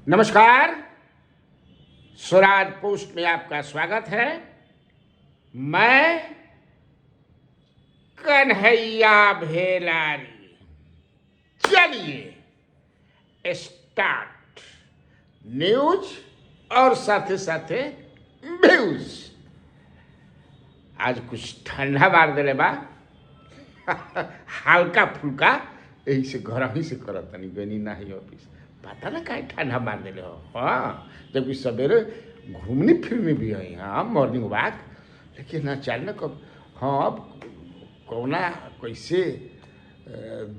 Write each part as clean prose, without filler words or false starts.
नमस्कार। स्वराज पोस्ट में आपका स्वागत है। मैं कन्हैया भेलारी। चलिए स्टार्ट न्यूज और साथे साथे व्यूज। आज कुछ ठंडा मार दिले बा हल्का फुल्का, यही से घर ही से करत तनी गनी ना ही ऑफिस। पता ना काहे ठंडा मार दिले हो। हाँ, जबकि सवेरे घूमने फिरने भी है यहाँ मॉर्निंग वॉक, लेकिन अचानक अब हाँ अब कौना कैसे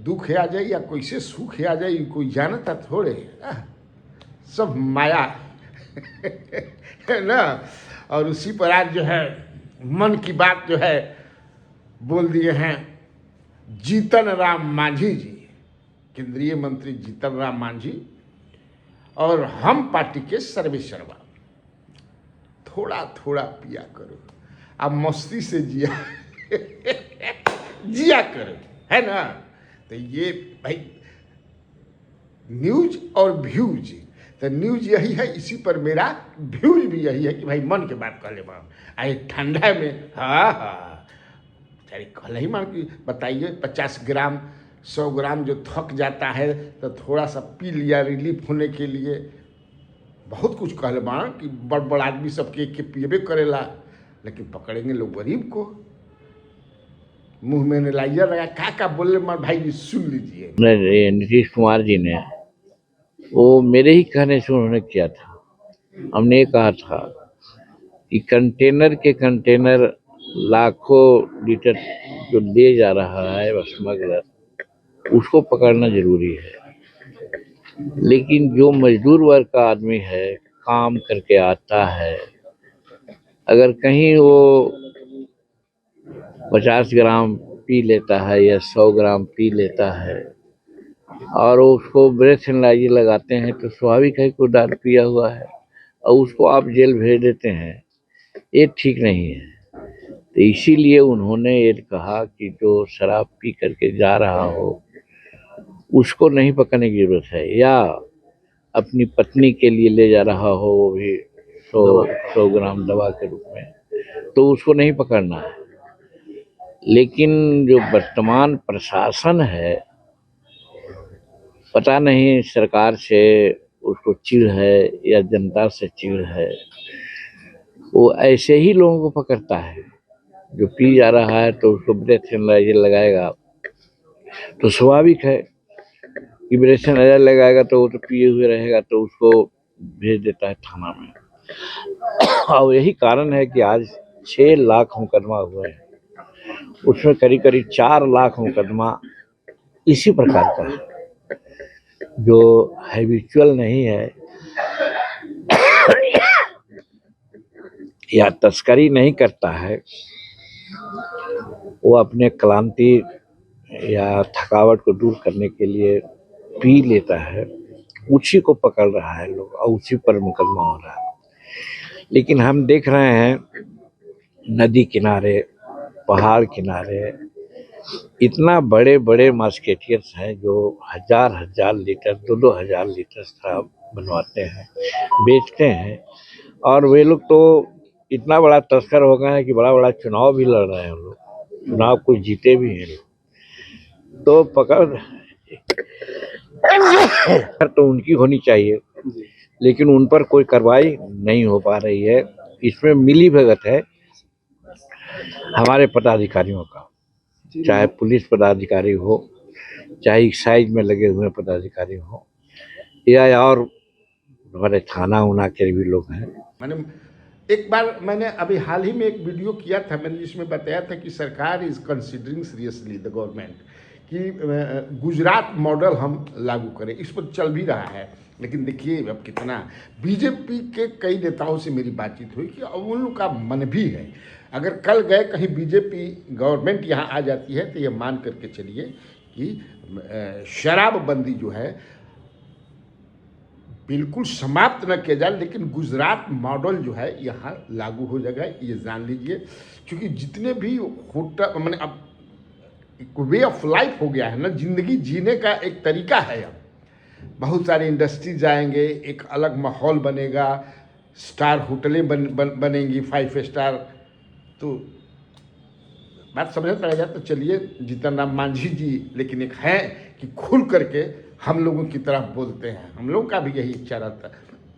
दुख आ जाए या कैसे सुख आ जाए कोई जानता थोड़े। सब माया है ना। और उसी पर आज जो है मन की बात जो है बोल दिए हैं जीतन राम मांझी जी, केंद्रीय मंत्री जीतन राम मांझी और हम पार्टी के सर्वेसर्वा। थोड़ा थोड़ा पिया करो, अब मस्ती से जिया जिया करो, है ना। तो ये भाई न्यूज और व्यूज, तो न्यूज यही है, इसी पर मेरा व्यूज भी यही है कि भाई मन के बात कर ले आई ठंडा में। हाँ अरे कल ही मान की बताइए 50 ग्राम 100 ग्राम जो थक जाता है तो थोड़ा सा पी लिया रिलीफ होने के लिए। बहुत कुछ कहले बाण कि बड़ बड़ आदमी सबके के पिएबे करेला, लेकिन पकड़ेंगे लोग गरीब को। मुंह में लाइया लगा का बोले मार भाई सुन लीजिए। नीतीश कुमार जी ने वो मेरे ही कहने से उन्होंने किया था। हमने ये कहा था कि कंटेनर के कंटेनर लाखों लीटर जो ले जा रहा है स्मगलर, उसको पकड़ना जरूरी है। लेकिन जो मजदूर वर्ग का आदमी है, काम करके आता है, अगर कहीं वो 50 ग्राम पी लेता है या 100 ग्राम पी लेता है और उसको ब्रेथ एनालाइजर लगाते हैं तो स्वाभाविक है कि दारू पिया हुआ है और उसको आप जेल भेज देते हैं। ये ठीक नहीं है। तो इसीलिए उन्होंने ये कहा कि जो शराब पी करके जा रहा हो उसको नहीं पकड़ने की जरूरत है, या अपनी पत्नी के लिए ले जा रहा हो वो भी 100 ग्राम दवा के रूप में, तो उसको नहीं पकड़ना है। लेकिन जो वर्तमान प्रशासन है, पता नहीं सरकार से उसको चिढ़ है या जनता से चिढ़ है, वो ऐसे ही लोगों को पकड़ता है। जो पी जा रहा है तो उसको ब्रेथ एनालाइजर लगाएगा, तो स्वाभाविक है कि ब्रेथ एनालाइजर लगाएगा तो वो तो पिए हुए रहेगा, तो उसको भेज देता है थाना में। और यही कारण है कि आज 6 लाख मुकदमा हुए हैं, उसमें करीब करीब 4 लाख मुकदमा इसी प्रकार का है। जो हैबिचुअल नहीं है या तस्करी नहीं करता है, वो अपने क्लांति या थकावट को दूर करने के लिए पी लेता है, उसी को पकड़ रहा है लोग और उसी पर मुकदमा हो रहा है। लेकिन हम देख रहे हैं नदी किनारे, पहाड़ किनारे इतना बड़े बड़े मार्केटियर्स हैं जो हजार लीटर 2,000 लीटर शराब बनवाते हैं, बेचते हैं। और वे लोग तो इतना बड़ा तस्कर हो गए हैं कि बड़ा बड़ा चुनाव भी लड़ रहे हैं लोग, चुनाव कुछ जीते भी हैं लोग। तो पकड़ तो उनकी होनी चाहिए, लेकिन उन पर कोई कार्रवाई नहीं हो पा रही है। इसमें मिली भगत है हमारे पदाधिकारियों का, चाहे पुलिस पदाधिकारी हो, चाहे एक्साइज में लगे हुए पदाधिकारी हो, या और हमारे थाना उना के भी लोग हैं। मैंने एक बार मैंने अभी हाल ही में एक वीडियो किया था, मैंने जिसमें बताया था कि सरकार is considering seriously the government कि गुजरात मॉडल हम लागू करें। इस पर चल भी रहा है, लेकिन देखिए अब कितना बीजेपी के कई नेताओं से मेरी बातचीत हुई कि अब उन लोग का मन भी है। अगर कल गए कहीं बीजेपी गवर्नमेंट यहाँ आ जाती है तो ये मान करके चलिए कि शराबबंदी जो है बिल्कुल समाप्त न किया जाए, लेकिन गुजरात मॉडल जो है यहाँ लागू हो जाएगा, ये जान लीजिए। क्योंकि जितने भी होटल मैंने अब वे ऑफ लाइफ हो गया है ना, जिंदगी जीने का एक तरीका है। अब बहुत सारी इंडस्ट्रीज आएंगे, एक अलग माहौल बनेगा, स्टार होटलें बनेंगी 5 स्टार। तो बात समझ में आ जाए तो चलिए जीतन राम मांझी जी, लेकिन एक है कि खुल करके हम लोगों की तरफ बोलते हैं। हम लोगों का भी यही इच्छा रहता है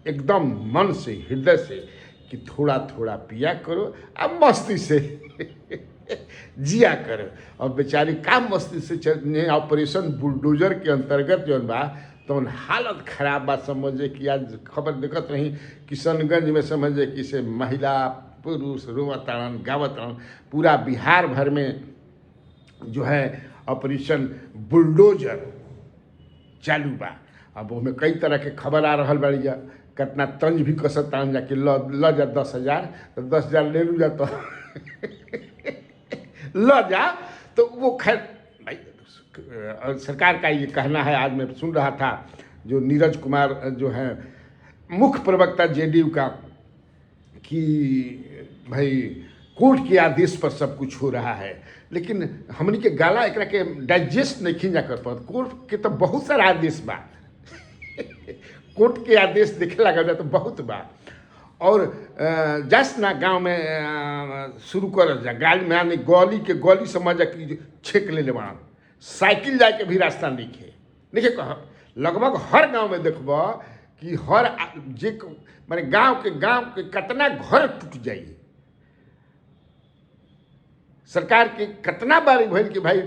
एकदम मन से, हृदय से, कि थोड़ा थोड़ा पिया करो अब मस्ती से जिया करो। और बेचारी काम मस्ती से चलने ऑपरेशन बुलडोजर के अंतर्गत जो बा तो हालत खराब बा। समझे कि आज खबर देखत रही किशनगंज में, समझे कि से महिला पुरुष रोवताड़न गावताड़न, पूरा बिहार भर में जो है ऑपरेशन बुलडोजर चालू बा। अब उसमें कई तरह के खबर आ रहा बड़ी जा, कितना तंज भी कसत तान जा कि ल जा 10,000 तो 10,000 ले लू जा तो ल जा। तो वो खैर भाई सरकार का ये कहना है। आज मैं सुन रहा था जो नीरज कुमार जो है मुख्य प्रवक्ता जेडीयू का, कि भाई कोर्ट के आदेश पर सब कुछ हो रहा है, लेकिन हमनी के गाला एक के डाइजेस्ट नहीं खींचा कर पाते। कोर्ट के तो बहुत सारा आदेश बा कोर्ट के आदेश देखे लगा तो बहुत बा। और जस ना गांव में शुरू कर जा, गाड़ी में आने गली के गली समझ जा कि छेक ले लेवा, साइकिल जाए के भी रास्ता नहीं खे। देखिए कह लगभग हर गांव में देखब कि हर जे माने गांव के कितना घर टूट जाइए। सरकार के कितना बारी भइल कि भाई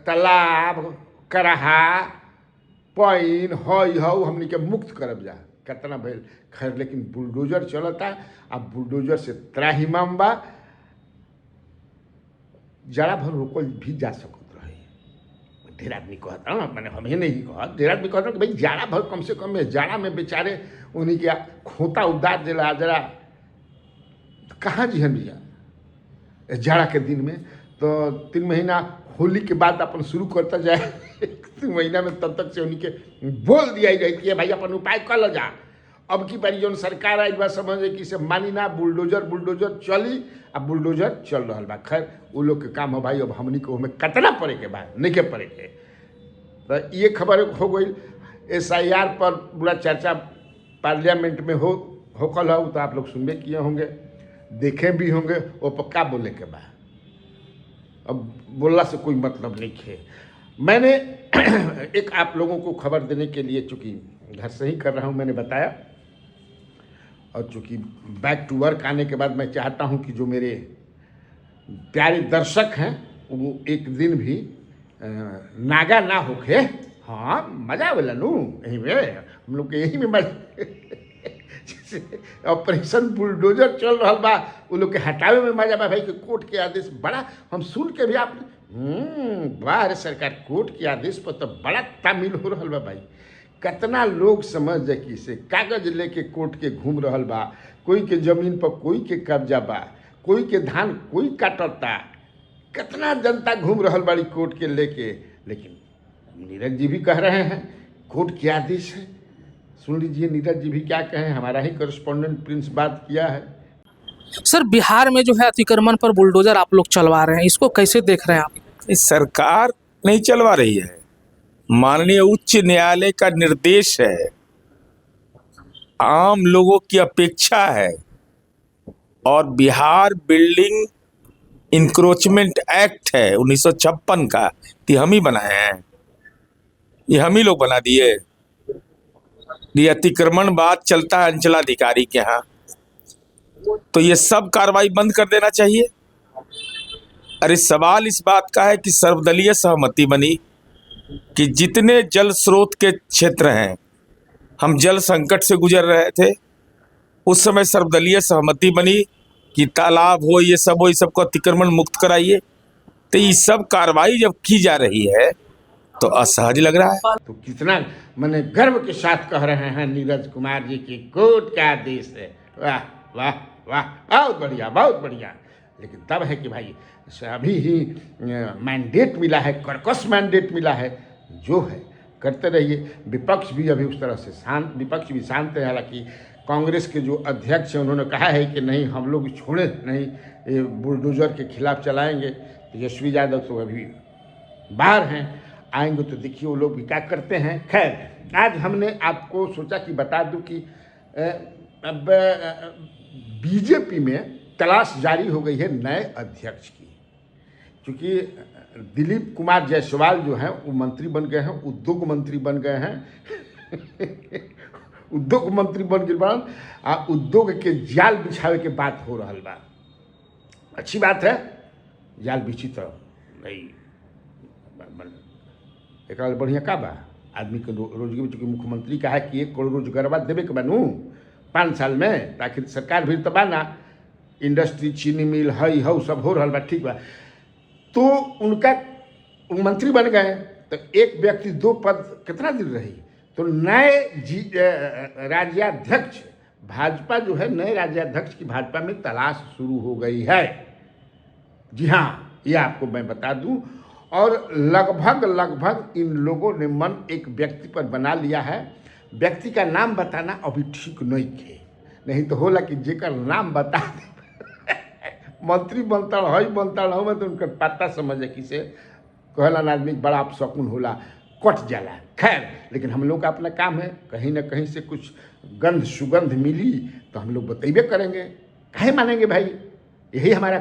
तालाब करहा पाइन हई हऊ हमनी के मुक्त करब जा, कितना भइल। खैर लेकिन बुलडोजर चलता, अब बुलडोजर से त्राहिमाम बा, जरा भर रोकल भी जा सकत रहे। ढेर आदमी कहता ना, मैंने हमें नहीं कहा, ढेर आदमी कहता कि भाई जाड़ा भर कम से कम है, जाड़ा में बेचारे उन्हीं के खोता उदार दिला जरा कहाँ जी हम जा जाड़ा के दिन में। तो 3 महीना होली के बाद अपन शुरू करता जाए 3 महीना में तब तक से उन्हीं के बोल दिया ही रहती है भाई अपन उपाय कर लो जा। अब की बारी जो सरकार आई बा समझे कि से मानी ना बुलडोजर चली, अब बुलडोजर चल रहा बा। खैर वो लोग के काम हो भाई, अब हमनी को हमें कितना पड़े के बाद नहीं के पड़े के। तो ये खबर हो गई। SIR पर पूरा चर्चा पार्लियामेंट में होकल हो, तो आप लोग सुनबे किए होंगे, देखे भी होंगे। वो पक्का बोले के बाद अब बोलना से कोई मतलब नहीं है। मैंने एक आप लोगों को खबर देने के लिए, चूँकि घर से ही कर रहा हूँ मैंने बताया, और चूँकि बैक टू वर्क आने के बाद मैं चाहता हूँ कि जो मेरे प्यारे दर्शक हैं वो एक दिन भी नागा ना होके। हाँ मजा आवेला नू यहीं में, हम लोग के यहीं में मजा ऑपरेशन बुलडोजर चल रहा बा, वो लोग के हटावे में मजा बा भाई। कि कोर्ट के आदेश बड़ा हम सुन के भी आप वाह सरकार कोर्ट के आदेश पर तो बड़ा तामील हो रहा बा भाई। कितना लोग समझ जा कि से कागज लेके कोर्ट के घूम रहा बा, कोई के जमीन पर कोई के कब्जा बा, कोई के धान कोई काटता, कितना जनता घूम रहा बड़ी कोर्ट के लेके। लेकिन नीरज जी भी कह रहे हैं कोर्ट के आदेश है। सुन लीजिए नीरज जी भी क्या कहें, हमारा ही करस्पॉन्डेंट प्रिंस बात किया है। सर बिहार में जो है अतिक्रमण पर बुलडोजर आप लोग चलवा रहे हैं, इसको कैसे देख रहे हैं आप? इस सरकार नहीं चलवा रही है, माननीय उच्च न्यायालय का निर्देश है, आम लोगों की अपेक्षा है। और बिहार बिल्डिंग इंक्रोचमेंट एक्ट है 1956 का, ये हम ही बनाए हैं, ये हम ही लोग बना दिए। ये अतिक्रमण बात चलता है अंचलाधिकारी के यहाँ, तो ये सब कार्रवाई बंद कर देना चाहिए। अरे सवाल इस बात का है कि सर्वदलीय सहमति बनी कि जितने जल स्रोत के क्षेत्र हैं, हम जल संकट से गुजर रहे थे, उस समय सर्वदलीय सहमति बनी कि तालाब हो ये सब हो, ये सबको अतिक्रमण मुक्त कराइए। तो ये सब कार्रवाई जब की जा रही है तो असहज लग रहा है। तो कितना मैंने गर्व के साथ कह रहे हैं नीरज कुमार जी की कोर्ट का आदेश है। वाह वाह वाह, बहुत बढ़िया बहुत बढ़िया। लेकिन तब है कि भाई अभी ही मैंडेट मिला है, कर्कश मैंडेट मिला है, जो है करते रहिए। विपक्ष भी अभी उस तरह से शांत, विपक्ष भी शांत है। हालांकि कांग्रेस के जो अध्यक्ष हैं उन्होंने कहा है कि नहीं हम लोग छोड़े नहीं, ये बुलडोजर के खिलाफ चलाएंगे। तेजस्वी यादव तो अभी बाहर हैं। आएंगे तो देखिए वो लोग भी क्या करते हैं। खैर आज हमने आपको सोचा कि बता दूं कि अब बीजेपी में तलाश जारी हो गई है नए अध्यक्ष की, क्योंकि दिलीप कुमार जायसवाल जो हैं वो मंत्री बन गए हैं, उद्योग मंत्री बन गए हैं उद्योग मंत्री बन गए बाद उद्योग के जाल बिछावे के बात हो रहा बा। अच्छी बात है, जाल बिछी तो नहीं एक बढ़िया का बा आदमी के रोजगार, चूँकि मुख्यमंत्री का है कि 1 करोड़ रोजगार देवे के बनू 5 साल में, ताकि सरकार भी तो बा ना, इंडस्ट्री चीनी मिल हई हऊ सब हो रहा बा, ठीक बा। तो उनका मंत्री बन गए तो एक व्यक्ति 2 पद कितना दिन रही। तो नए राज्याध्यक्ष भाजपा जो है, नए राज्याध्यक्ष की भाजपा में तलाश शुरू हो गई है। जी हाँ, ये आपको मैं बता दूं, और लगभग इन लोगों ने मन एक व्यक्ति पर बना लिया है। व्यक्ति का नाम बताना अभी ठीक नहीं है, नहीं तो होला कि जेकर नाम बता दे मंत्री बनता रहो मैं तो उनका पता समझे किसे कहला आदमी बड़ा अपशकुन होला, कट जाला। खैर लेकिन हम लोग का अपना काम है, कहीं ना कहीं से कुछ गंध सुगंध मिली तो हम लोग बतेबे करेंगे, काहे मानेंगे भाई, यही हमारा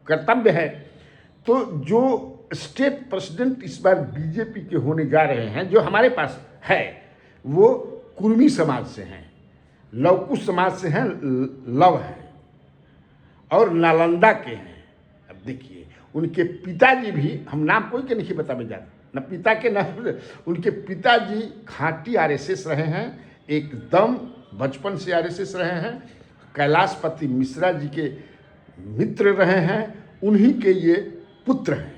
कर्तव्य है। तो जो स्टेट प्रेसिडेंट इस बार बीजेपी के होने जा रहे हैं, जो हमारे पास है, वो कुर्मी समाज से हैं, लवकुश समाज से हैं, लव है और नालंदा के हैं। अब देखिए उनके पिताजी भी, हम नाम कोई के नहीं बतावे जाते न पिता के न, उनके पिताजी खांटी आरएसएस रहे हैं, एकदम बचपन से आरएसएस रहे हैं, कैलाशपति मिश्रा जी के मित्र रहे हैं, उन्हीं के ये पुत्र हैं।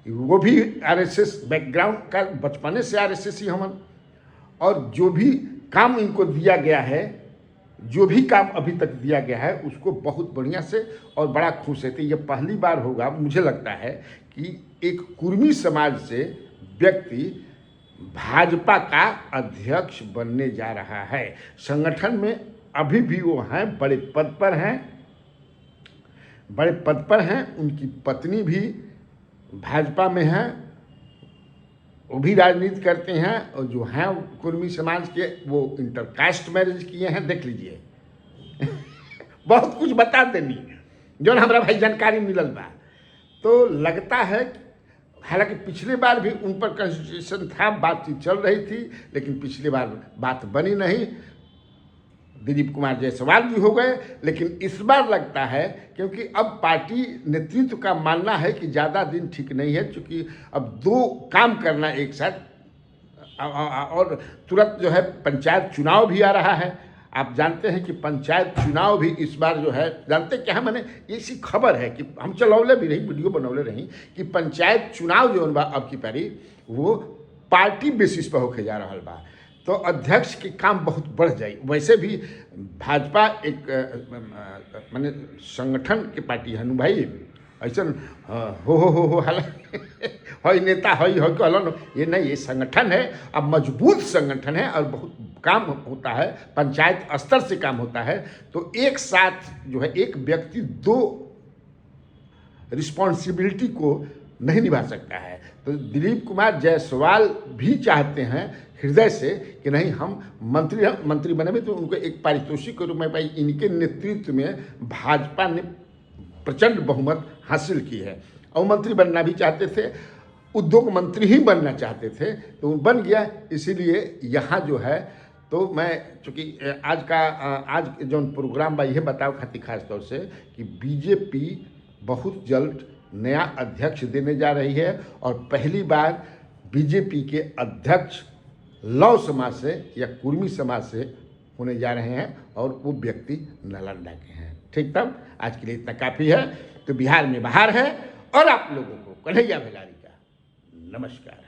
वो भी आरएसएस बैकग्राउंड का, बचपने से आरएसएस ही हमन, और जो भी काम इनको दिया गया है, जो भी काम अभी तक दिया गया है उसको बहुत बढ़िया से और बड़ा खुश है। ये पहली बार होगा मुझे लगता है कि एक कुर्मी समाज से व्यक्ति भाजपा का अध्यक्ष बनने जा रहा है। संगठन में अभी भी वो हैं, बड़े पद पर हैं, उनकी पत्नी भी भाजपा में है, वो भी राजनीति करते हैं, और जो हैं कुर्मी समाज के वो इंटरकास्ट मैरिज किए हैं, देख लीजिए बहुत कुछ बता देनी जो हमारा भाई जानकारी मिलल बा। तो लगता है, हालांकि पिछले बार भी उन पर कंस्टिट्यूशन था, बातचीत चल रही थी, लेकिन पिछली बार बात बनी नहीं, दिलीप कुमार जायसवाल भी हो गए। लेकिन इस बार लगता है, क्योंकि अब पार्टी नेतृत्व का मानना है कि ज़्यादा दिन ठीक नहीं है, क्योंकि अब 2 काम करना एक साथ, और तुरंत जो है पंचायत चुनाव भी आ रहा है। आप जानते हैं कि पंचायत चुनाव भी इस बार जो है, जानते क्या है, मैंने ऐसी खबर है कि हम चलौले भी रही, वीडियो बनौले रही कि पंचायत चुनाव जो बा अब की पारी वो पार्टी बेसिस पर होके जा रहा बा। तो अध्यक्ष के काम बहुत बढ़ जाए। वैसे भी भाजपा एक माने संगठन के पार्टी है भाई, ऐसा हो हालांकि हई नेता हई कहलन, ये नहीं, ये संगठन है, अब मजबूत संगठन है और बहुत काम होता है, पंचायत स्तर से काम होता है। तो एक साथ जो है एक व्यक्ति 2 रिस्पॉन्सिबिलिटी को नहीं निभा सकता है। तो दिलीप कुमार जायसवाल भी चाहते हैं हृदय से कि नहीं, हम मंत्री बने में तो उनको एक पारितोषिक के रूप में, भाई इनके नेतृत्व में भाजपा ने प्रचंड बहुमत हासिल की है, और मंत्री बनना भी चाहते थे, उद्योग मंत्री ही बनना चाहते थे, तो बन गया। इसीलिए यहाँ जो है, तो मैं चूँकि आज जो प्रोग्राम बा यह बताओ खातिर खास तौर से कि बीजेपी बहुत जल्द नया अध्यक्ष देने जा रही है, और पहली बार बीजेपी के अध्यक्ष लव समाज से या कुर्मी समाज से होने जा रहे हैं, और वो व्यक्ति नालंदा के हैं। ठीक, तब आज के लिए इतना काफ़ी है। तो बिहार में बाहर है, और आप लोगों को कन्हैया भेलारी का नमस्कार।